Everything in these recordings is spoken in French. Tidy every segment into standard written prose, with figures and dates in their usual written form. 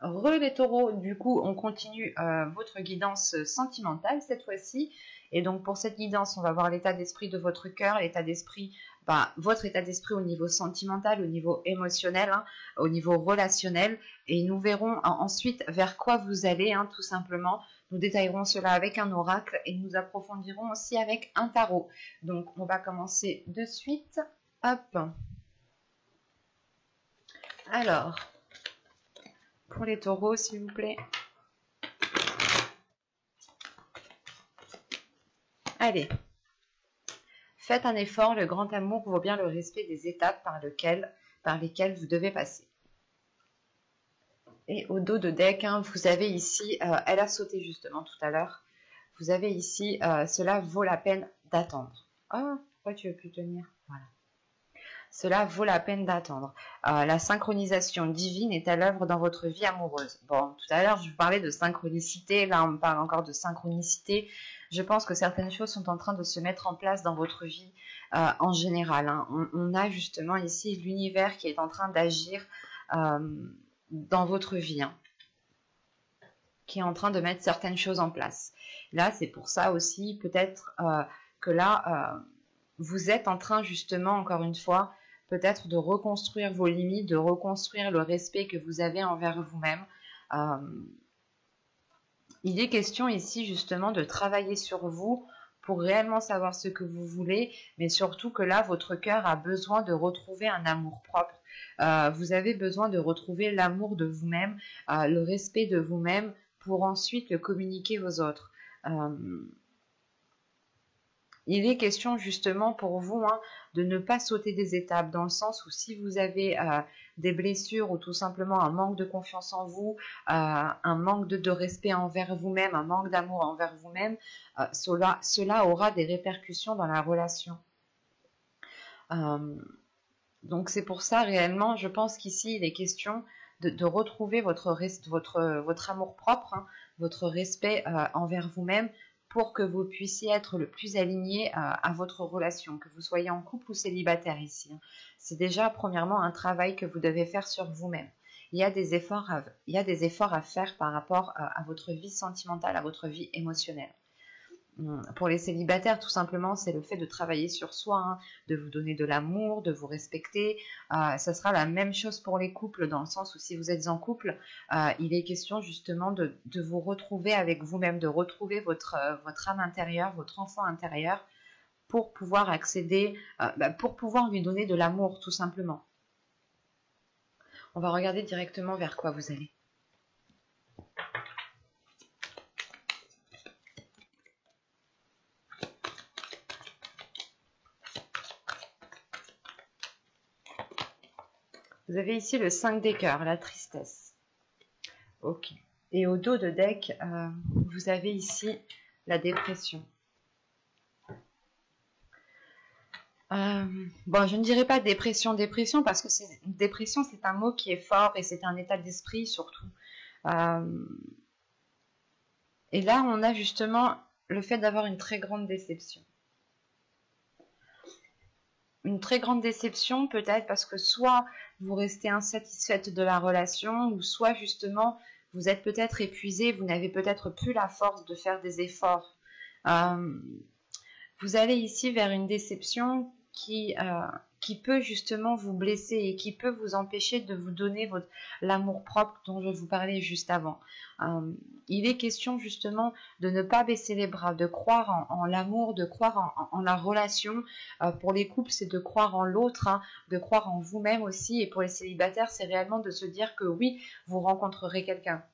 Les taureaux, du coup, on continue votre guidance sentimentale cette fois-ci. Et donc, pour cette guidance, on va voir l'état d'esprit de votre cœur, l'état d'esprit, votre état d'esprit au niveau sentimental, au niveau émotionnel, hein, au niveau relationnel. Et nous verrons ensuite vers quoi vous allez, hein, tout simplement. Nous détaillerons cela avec un oracle et nous approfondirons aussi avec un tarot. Donc, on va commencer de suite. Hop. Alors, pour les taureaux, s'il vous plaît. Allez. Faites un effort, le grand amour vaut bien le respect des étapes par lesquelles vous devez passer. Et au dos de deck, hein, vous avez ici, elle a sauté justement tout à l'heure, vous avez ici, cela vaut la peine d'attendre. Oh, pourquoi tu veux plus tenir? Voilà. Cela vaut la peine d'attendre. La synchronisation divine est à l'œuvre dans votre vie amoureuse. Bon, tout à l'heure, je vous parlais de synchronicité. Là, on me parle encore de synchronicité. Je pense que certaines choses sont en train de se mettre en place dans votre vie en général. Hein. On a justement ici l'univers qui est en train d'agir dans votre vie. Hein, qui est en train de mettre certaines choses en place. Là, c'est pour ça aussi, peut-être que là, vous êtes en train justement, encore une fois, peut-être de reconstruire vos limites, de reconstruire le respect que vous avez envers vous-même. Il est question ici justement de travailler sur vous pour réellement savoir ce que vous voulez, mais surtout que là, votre cœur a besoin de retrouver un amour propre. Vous avez besoin de retrouver l'amour de vous-même, le respect de vous-même pour ensuite le communiquer aux autres. Il est question justement pour vous de ne pas sauter des étapes, dans le sens où si vous avez des blessures ou tout simplement un manque de confiance en vous, un manque de respect envers vous-même, un manque d'amour envers vous-même, cela aura des répercussions dans la relation. Donc c'est pour ça réellement, je pense qu'ici il est question de retrouver votre amour propre, hein, votre respect envers vous-même, pour que vous puissiez être le plus aligné à votre relation, que vous soyez en couple ou célibataire ici. Hein. C'est déjà premièrement un travail que vous devez faire sur vous-même. Il y a des efforts à faire par rapport à votre vie sentimentale, à votre vie émotionnelle. Pour les célibataires, tout simplement, c'est le fait de travailler sur soi, hein, de vous donner de l'amour, de vous respecter. Ça sera la même chose pour les couples, dans le sens où si vous êtes en couple, il est question justement de vous retrouver avec vous-même, de retrouver votre âme intérieure, votre enfant intérieur, pour pouvoir accéder, pour pouvoir lui donner de l'amour, tout simplement. On va regarder directement vers quoi vous allez. Vous avez ici le 5 des cœurs, la tristesse. Ok. Et au dos de deck, vous avez ici la dépression. Bon, je ne dirais pas dépression, parce que dépression, c'est un mot qui est fort et c'est un état d'esprit surtout. Et là, on a justement le fait d'avoir une très grande déception. Une très grande déception peut-être parce que soit vous restez insatisfaite de la relation, ou soit justement vous êtes peut-être épuisé, vous n'avez peut-être plus la force de faire des efforts. Vous allez ici vers une déception qui peut justement vous blesser et qui peut vous empêcher de vous donner l'amour propre dont je vous parlais juste avant. Il est question justement de ne pas baisser les bras, de croire en l'amour, de croire en la relation. Pour les couples, c'est de croire en l'autre, hein, de croire en vous-même aussi. Et pour les célibataires, c'est réellement de se dire que oui, vous rencontrerez quelqu'un.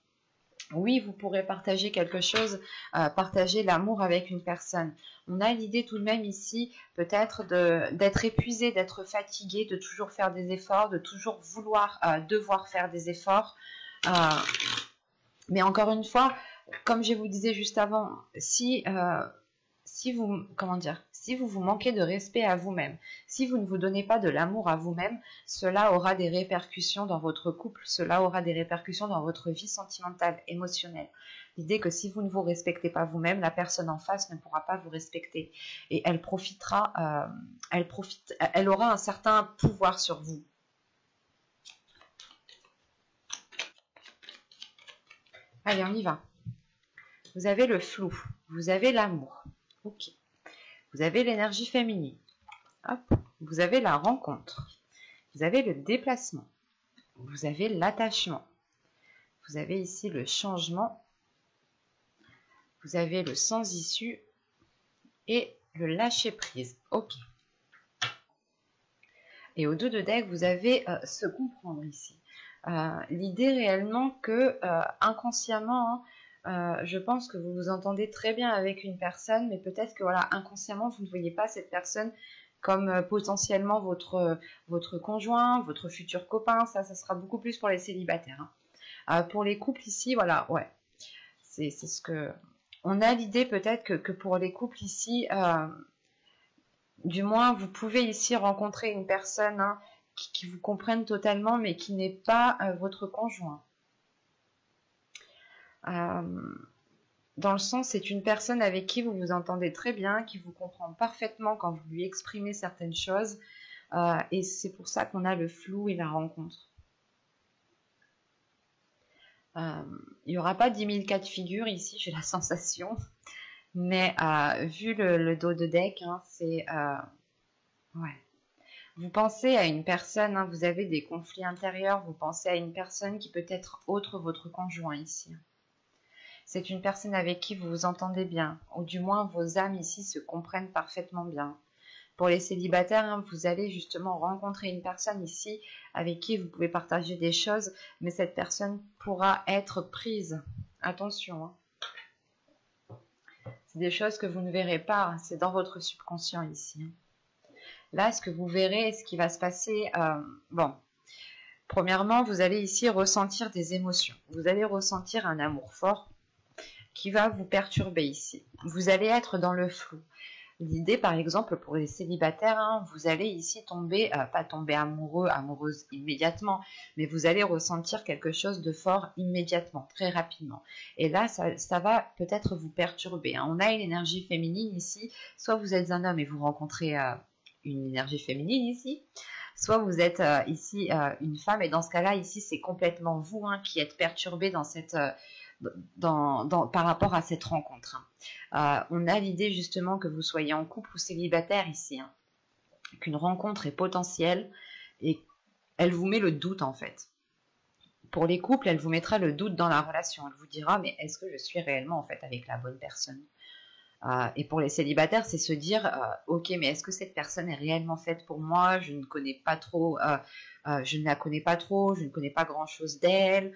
Oui, vous pourrez partager quelque chose, partager l'amour avec une personne. On a l'idée tout de même ici, peut-être d'être épuisé, d'être fatigué, de toujours faire des efforts, de toujours devoir faire des efforts. Mais encore une fois, comme je vous disais juste avant, si vous vous manquez de respect à vous-même, si vous ne vous donnez pas de l'amour à vous-même, cela aura des répercussions dans votre couple, cela aura des répercussions dans votre vie sentimentale, émotionnelle. L'idée que si vous ne vous respectez pas vous-même, la personne en face ne pourra pas vous respecter et elle aura un certain pouvoir sur vous. Allez, on y va. Vous avez le flou, vous avez l'amour, ok. Vous avez l'énergie féminine, hop. Vous avez la rencontre, vous avez le déplacement, vous avez l'attachement, vous avez ici le changement, vous avez le sans issue et le lâcher prise, ok. Et au dos de deck, vous avez se comprendre ici. L'idée réellement que inconsciemment, je pense que vous vous entendez très bien avec une personne, mais peut-être que voilà, inconsciemment, vous ne voyez pas cette personne comme potentiellement votre conjoint, votre futur copain. Ça sera beaucoup plus pour les célibataires. Hein. Pour les couples ici, voilà, ouais. C'est ce que... On a l'idée peut-être que pour les couples ici, du moins, vous pouvez ici rencontrer une personne hein, qui vous comprenne totalement, mais qui n'est pas votre conjoint. Dans le sens, c'est une personne avec qui vous vous entendez très bien, qui vous comprend parfaitement quand vous lui exprimez certaines choses. Et c'est pour ça qu'on a le flou et la rencontre. Il n'y aura pas 10 000 cas de figure ici, j'ai la sensation. Mais vu le dos de deck, hein, c'est... ouais. Vous pensez à une personne, hein, vous avez des conflits intérieurs, vous pensez à une personne qui peut être autre votre conjoint ici. C'est une personne avec qui vous vous entendez bien, ou du moins vos âmes ici se comprennent parfaitement bien. Pour les célibataires, hein, vous allez justement rencontrer une personne ici avec qui vous pouvez partager des choses, mais cette personne pourra être prise. Attention, hein. C'est des choses que vous ne verrez pas, hein, c'est dans votre subconscient ici. Là, ce que vous verrez, ce qui va se passer, bon, premièrement, vous allez ici ressentir des émotions. Vous allez ressentir un amour fort qui va vous perturber ici. Vous allez être dans le flou. L'idée, par exemple, pour les célibataires, hein, vous allez ici tomber, pas tomber amoureux, amoureuse immédiatement, mais vous allez ressentir quelque chose de fort immédiatement, très rapidement. Et là, ça va peut-être vous perturber. Hein. On a une énergie féminine ici, soit vous êtes un homme et vous rencontrez une énergie féminine ici, soit vous êtes ici une femme, et dans ce cas-là, ici, c'est complètement vous hein, qui êtes perturbé dans cette... par rapport à cette rencontre. On a l'idée justement que vous soyez en couple ou célibataire ici, hein, qu'une rencontre est potentielle et elle vous met le doute en fait. Pour les couples, elle vous mettra le doute dans la relation. Elle vous dira mais est-ce que je suis réellement en fait avec la bonne personne et pour les célibataires, c'est se dire ok, mais est-ce que cette personne est réellement faite pour moi? Je ne connais pas trop, je ne la connais pas trop, je ne connais pas grand-chose d'elle.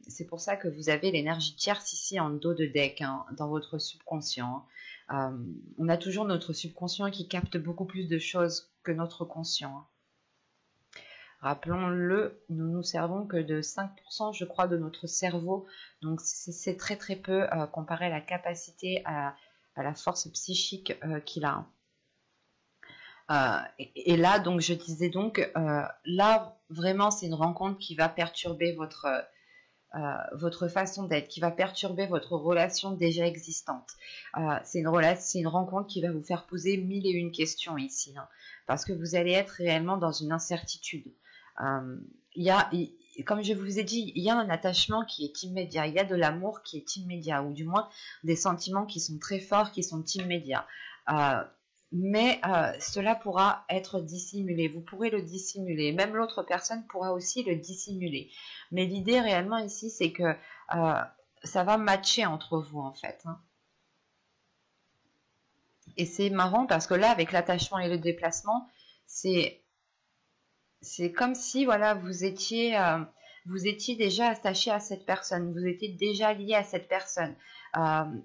C'est pour ça que vous avez l'énergie tierce ici en dos de deck, hein, dans votre subconscient. On a toujours notre subconscient qui capte beaucoup plus de choses que notre conscient. Hein. Rappelons-le, nous nous servons que de 5%, je crois, de notre cerveau. Donc c'est très très peu comparé à la capacité à la force psychique qu'il a. Et là, donc, je disais donc, là, vraiment, c'est une rencontre qui va perturber votre façon d'être, qui va perturber votre relation déjà existante. C'est une rencontre qui va vous faire poser 1001 questions ici, hein, parce que vous allez être réellement dans une incertitude. Comme je vous ai dit, il y a un attachement qui est immédiat, il y a de l'amour qui est immédiat, ou du moins des sentiments qui sont très forts, qui sont immédiats. Mais cela pourra être dissimulé, vous pourrez le dissimuler, même l'autre personne pourra aussi le dissimuler. Mais l'idée réellement ici, c'est que ça va matcher entre vous en fait. Hein. Et c'est marrant parce que là, avec l'attachement et le déplacement, c'est comme si voilà, vous étiez déjà attaché à cette personne, vous étiez déjà lié à cette personne.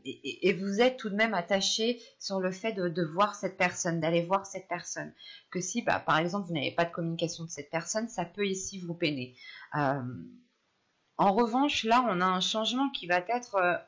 Et vous êtes tout de même attaché sur le fait de voir cette personne, d'aller voir cette personne. Que si, par exemple, vous n'avez pas de communication de cette personne, ça peut ici vous peiner. En revanche, là, on a un changement qui va être,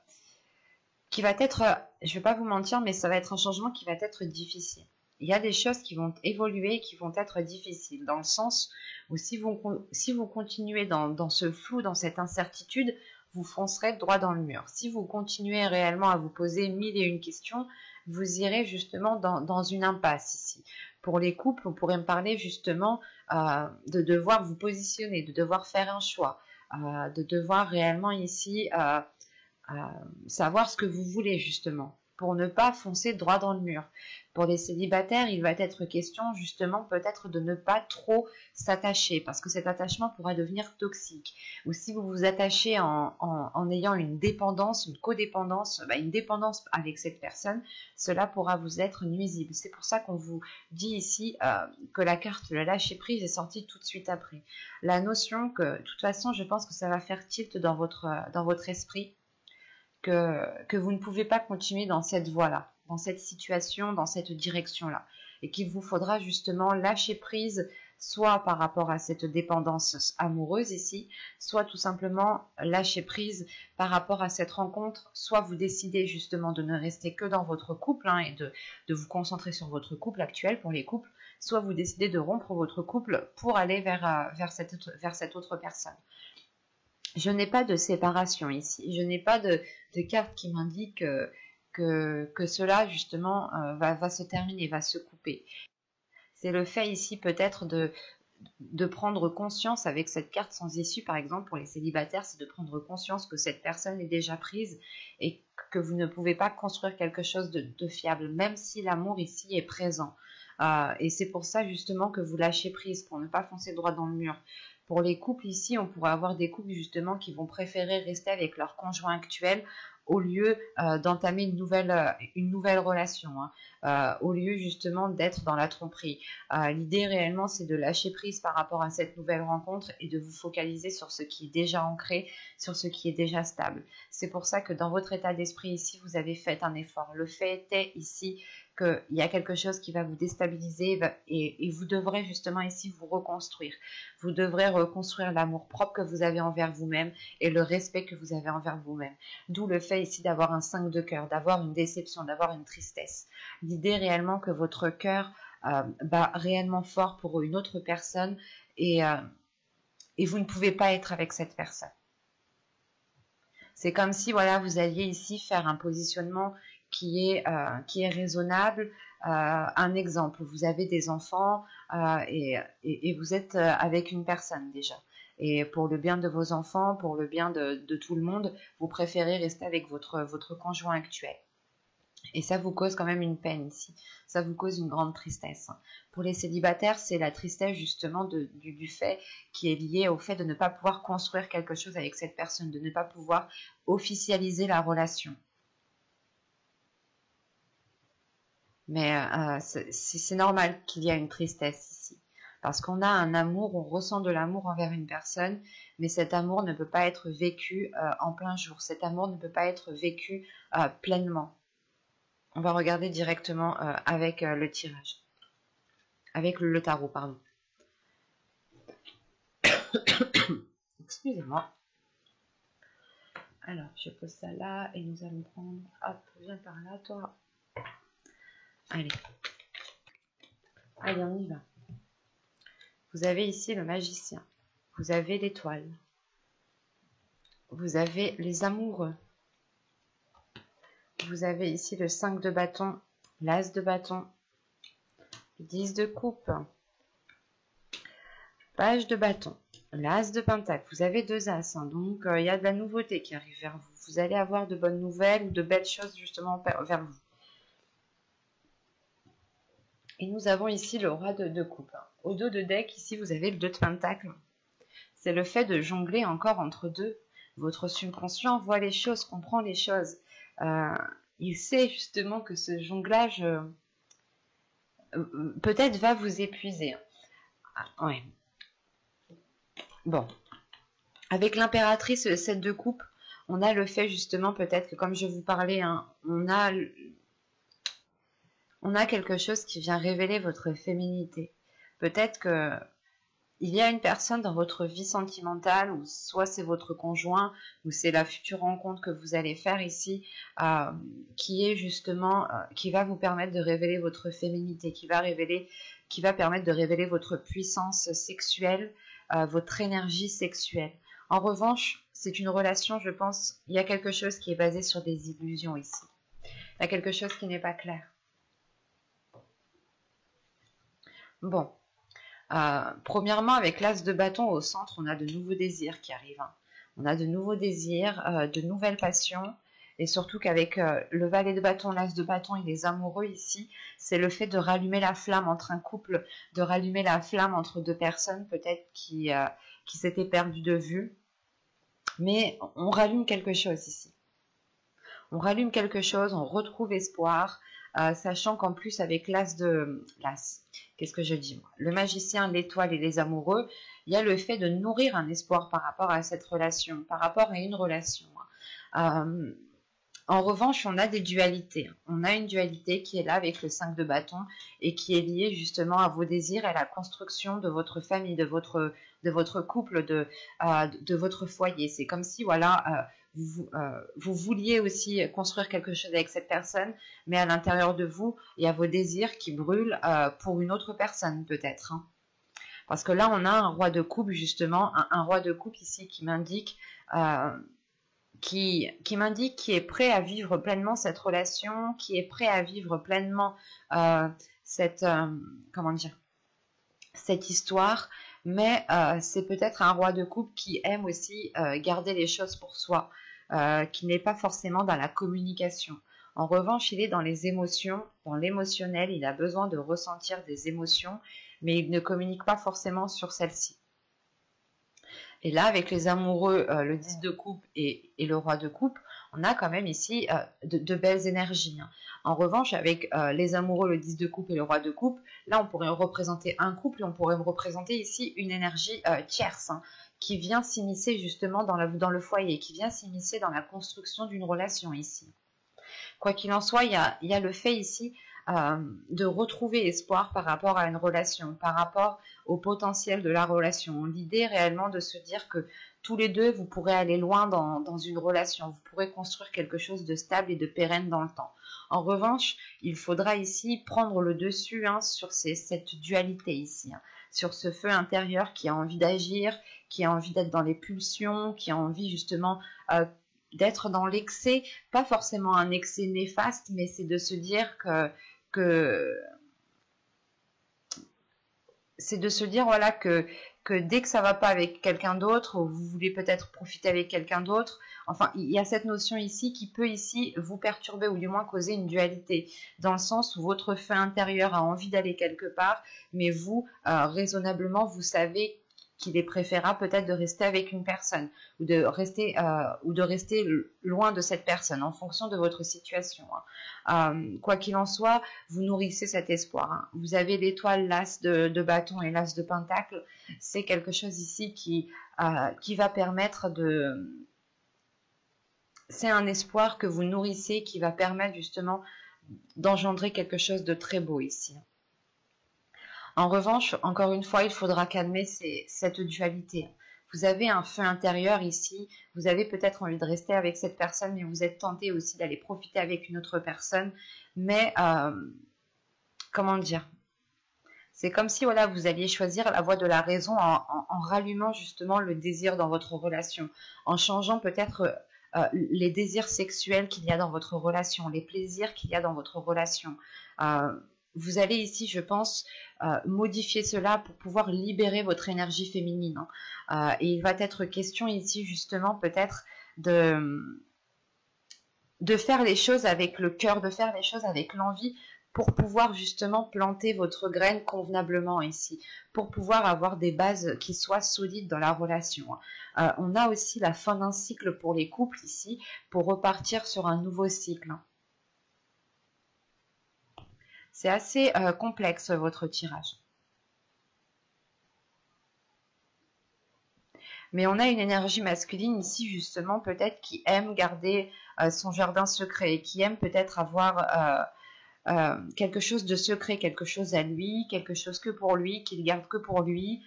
je ne vais pas vous mentir, mais ça va être un changement qui va être difficile. Il y a des choses qui vont évoluer, qui vont être difficiles, dans le sens où si vous continuez dans ce flou, dans cette incertitude, vous foncerez droit dans le mur. Si vous continuez réellement à vous poser 1001 questions, vous irez justement dans une impasse ici. Pour les couples, on pourrait me parler justement de devoir vous positionner, de devoir faire un choix. de devoir réellement ici savoir ce que vous voulez justement, pour ne pas foncer droit dans le mur. Pour les célibataires, il va être question justement peut-être de ne pas trop s'attacher, parce que cet attachement pourra devenir toxique. Ou si vous vous attachez en ayant une dépendance, une codépendance, une dépendance avec cette personne, cela pourra vous être nuisible. C'est pour ça qu'on vous dit ici que la carte le lâcher prise est sortie tout de suite après. La notion que, de toute façon, je pense que ça va faire tilt dans votre esprit, que vous ne pouvez pas continuer dans cette voie-là, dans cette situation, dans cette direction-là, et qu'il vous faudra justement lâcher prise, soit par rapport à cette dépendance amoureuse ici, soit tout simplement lâcher prise par rapport à cette rencontre, soit vous décidez justement de ne rester que dans votre couple et de vous concentrer sur votre couple actuel pour les couples, soit vous décidez de rompre votre couple pour aller vers cette autre personne. Je n'ai pas de séparation ici, je n'ai pas de carte qui m'indique que cela justement va se terminer, va se couper. C'est le fait ici peut-être de prendre conscience avec cette carte sans issue, par exemple pour les célibataires, c'est de prendre conscience que cette personne est déjà prise et que vous ne pouvez pas construire quelque chose de fiable, même si l'amour ici est présent. Et c'est pour ça justement que vous lâchez prise, pour ne pas foncer droit dans le mur. Pour les couples ici, on pourrait avoir des couples justement qui vont préférer rester avec leur conjoint actuel au lieu d'entamer une nouvelle relation, au lieu justement d'être dans la tromperie. L'idée réellement, c'est de lâcher prise par rapport à cette nouvelle rencontre et de vous focaliser sur ce qui est déjà ancré, sur ce qui est déjà stable. C'est pour ça que dans votre état d'esprit ici, vous avez fait un effort. Le fait est ici qu'il y a quelque chose qui va vous déstabiliser et vous devrez justement ici vous reconstruire. Vous devrez reconstruire l'amour propre que vous avez envers vous-même et le respect que vous avez envers vous-même. D'où le fait ici d'avoir un 5 de cœur, d'avoir une déception, d'avoir une tristesse. L'idée réellement que votre cœur bat réellement fort pour une autre personne et vous ne pouvez pas être avec cette personne. C'est comme si voilà, vous alliez ici faire un positionnement qui est raisonnable. Un exemple, vous avez des enfants et vous êtes avec une personne déjà. Et pour le bien de vos enfants, pour le bien de tout le monde, vous préférez rester avec votre conjoint actuel. Et ça vous cause quand même une peine ici. Ça vous cause une grande tristesse. Pour les célibataires, c'est la tristesse justement du fait qui est lié au fait de ne pas pouvoir construire quelque chose avec cette personne, de ne pas pouvoir officialiser la relation. Mais c'est normal qu'il y ait une tristesse ici. Parce qu'on a un amour, on ressent de l'amour envers une personne, mais cet amour ne peut pas être vécu en plein jour. Cet amour ne peut pas être vécu pleinement. On va regarder directement avec le tirage. Avec le tarot, pardon. Excusez-moi. Alors, je pose ça là et nous allons prendre... Hop, viens par là, toi. Allez. Allez, on y va. Vous avez ici le magicien. Vous avez l'étoile. Vous avez les amoureux. Vous avez ici le 5 de bâton, l'as de bâton, le 10 de coupe, page de bâton, l'as de pentacle. Vous avez deux as, donc il y a de la nouveauté qui arrive vers vous. Vous allez avoir de bonnes nouvelles ou de belles choses justement vers vous. Et nous avons ici le roi de coupe. Au dos de deck, ici, vous avez le 2 de pentacle. C'est le fait de jongler encore entre deux. Votre subconscient voit les choses, comprend les choses. Il sait justement que ce jonglage peut-être va vous épuiser. Ouais. Bon. Avec l'impératrice, le 7 de coupe, on a le fait justement peut-être que comme je vous parlais, on a quelque chose qui vient révéler votre féminité. Peut-être que il y a une personne dans votre vie sentimentale, ou soit c'est votre conjoint, ou c'est la future rencontre que vous allez faire ici, qui est justement, qui va vous permettre de révéler votre féminité, qui va permettre de révéler votre puissance sexuelle, votre énergie sexuelle. En revanche, c'est une relation, je pense, il y a quelque chose qui est basé sur des illusions ici. Il y a quelque chose qui n'est pas clair. Bon. Premièrement, avec l'as de bâton au centre, on a de nouveaux désirs qui arrivent, hein. On a de nouveaux désirs, de nouvelles passions. Et surtout qu'avec le valet de bâton, l'as de bâton et les amoureux ici, c'est le fait de rallumer la flamme entre un couple, de rallumer la flamme entre deux personnes peut-être qui s'étaient perdues de vue. Mais on rallume quelque chose ici. On rallume quelque chose, on retrouve espoir, sachant qu'en plus avec qu'est-ce que je dis moi, le magicien, l'étoile et les amoureux, il y a le fait de nourrir un espoir par rapport à cette relation, par rapport à une relation. En revanche, on a des dualités. On a une dualité qui est là avec le 5 de bâton et qui est liée justement à vos désirs et à la construction de votre famille, de votre couple, de votre foyer. C'est comme si, voilà, vous vouliez aussi construire quelque chose avec cette personne, mais à l'intérieur de vous, il y a vos désirs qui brûlent pour une autre personne peut-être, hein. Parce que là, on a un roi de coupe, justement, un roi de coupe ici qui m'indique... qui m'indique qui est prêt à vivre pleinement cette relation, qui est prêt à vivre pleinement comment dire, cette histoire, mais c'est peut-être un roi de coupe qui aime aussi garder les choses pour soi, qui n'est pas forcément dans la communication. En revanche, il est dans les émotions, dans l'émotionnel, il a besoin de ressentir des émotions, mais il ne communique pas forcément sur celles-ci. Et là, avec les amoureux, le 10 de coupe et le roi de coupe, on a quand même ici de belles énergies, hein. En revanche, avec les amoureux, le 10 de coupe et le roi de coupe, là, on pourrait représenter un couple et on pourrait représenter ici une énergie tierce, hein, qui vient s'immiscer justement dans le foyer, qui vient s'immiscer dans la construction d'une relation ici. Quoi qu'il en soit, il y a le fait ici de retrouver espoir par rapport à une relation, par rapport au potentiel de la relation. L'idée réellement de se dire que tous les deux, vous pourrez aller loin dans une relation, vous pourrez construire quelque chose de stable et de pérenne dans le temps. En revanche, il faudra ici prendre le dessus, hein, sur cette dualité ici, hein, sur ce feu intérieur qui a envie d'agir, qui a envie d'être dans les pulsions, qui a envie justement d'être dans l'excès, pas forcément un excès néfaste, mais c'est de se dire voilà que dès que ça va pas avec quelqu'un d'autre, vous voulez peut-être profiter avec quelqu'un d'autre. Enfin, il y a cette notion ici qui peut ici vous perturber ou du moins causer une dualité, dans le sens où votre feu intérieur a envie d'aller quelque part, mais vous, raisonnablement, vous savez qu'il est préférable peut-être de rester avec une personne ou de rester loin de cette personne en fonction de votre situation, hein. Quoi qu'il en soit, vous nourrissez cet espoir, hein. Vous avez l'étoile, l'as de bâton et l'as de pentacle. C'est quelque chose ici qui va permettre de... C'est un espoir que vous nourrissez qui va permettre justement d'engendrer quelque chose de très beau ici. En revanche, encore une fois, il faudra calmer cette dualité. Vous avez un feu intérieur ici, vous avez peut-être envie de rester avec cette personne, mais vous êtes tenté aussi d'aller profiter avec une autre personne. Mais, comment dire, c'est comme si voilà, vous alliez choisir la voie de la raison en rallumant justement le désir dans votre relation, en changeant peut-être les désirs sexuels qu'il y a dans votre relation, les plaisirs qu'il y a dans votre relation. Vous allez ici, je pense, modifier cela pour pouvoir libérer votre énergie féminine, hein. Et il va être question ici, justement, peut-être de faire les choses avec le cœur, de faire les choses avec l'envie pour pouvoir justement planter votre graine convenablement ici, pour pouvoir avoir des bases qui soient solides dans la relation. On a aussi la fin d'un cycle pour les couples ici, pour repartir sur un nouveau cycle. C'est assez complexe votre tirage. Mais on a une énergie masculine ici justement peut-être qui aime garder son jardin secret, qui aime peut-être avoir quelque chose de secret, quelque chose à lui, quelque chose que pour lui, qu'il garde que pour lui.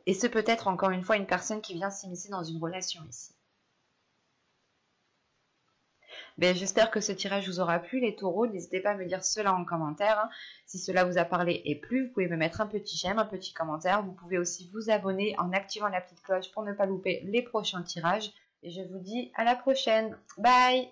Et c'est peut-être encore une fois une personne qui vient s'immiscer dans une relation ici. Ben, j'espère que ce tirage vous aura plu les taureaux, n'hésitez pas à me dire cela en commentaire, hein. Si cela vous a parlé et plu, vous pouvez me mettre un petit j'aime, un petit commentaire, vous pouvez aussi vous abonner en activant la petite cloche pour ne pas louper les prochains tirages, et je vous dis à la prochaine, bye.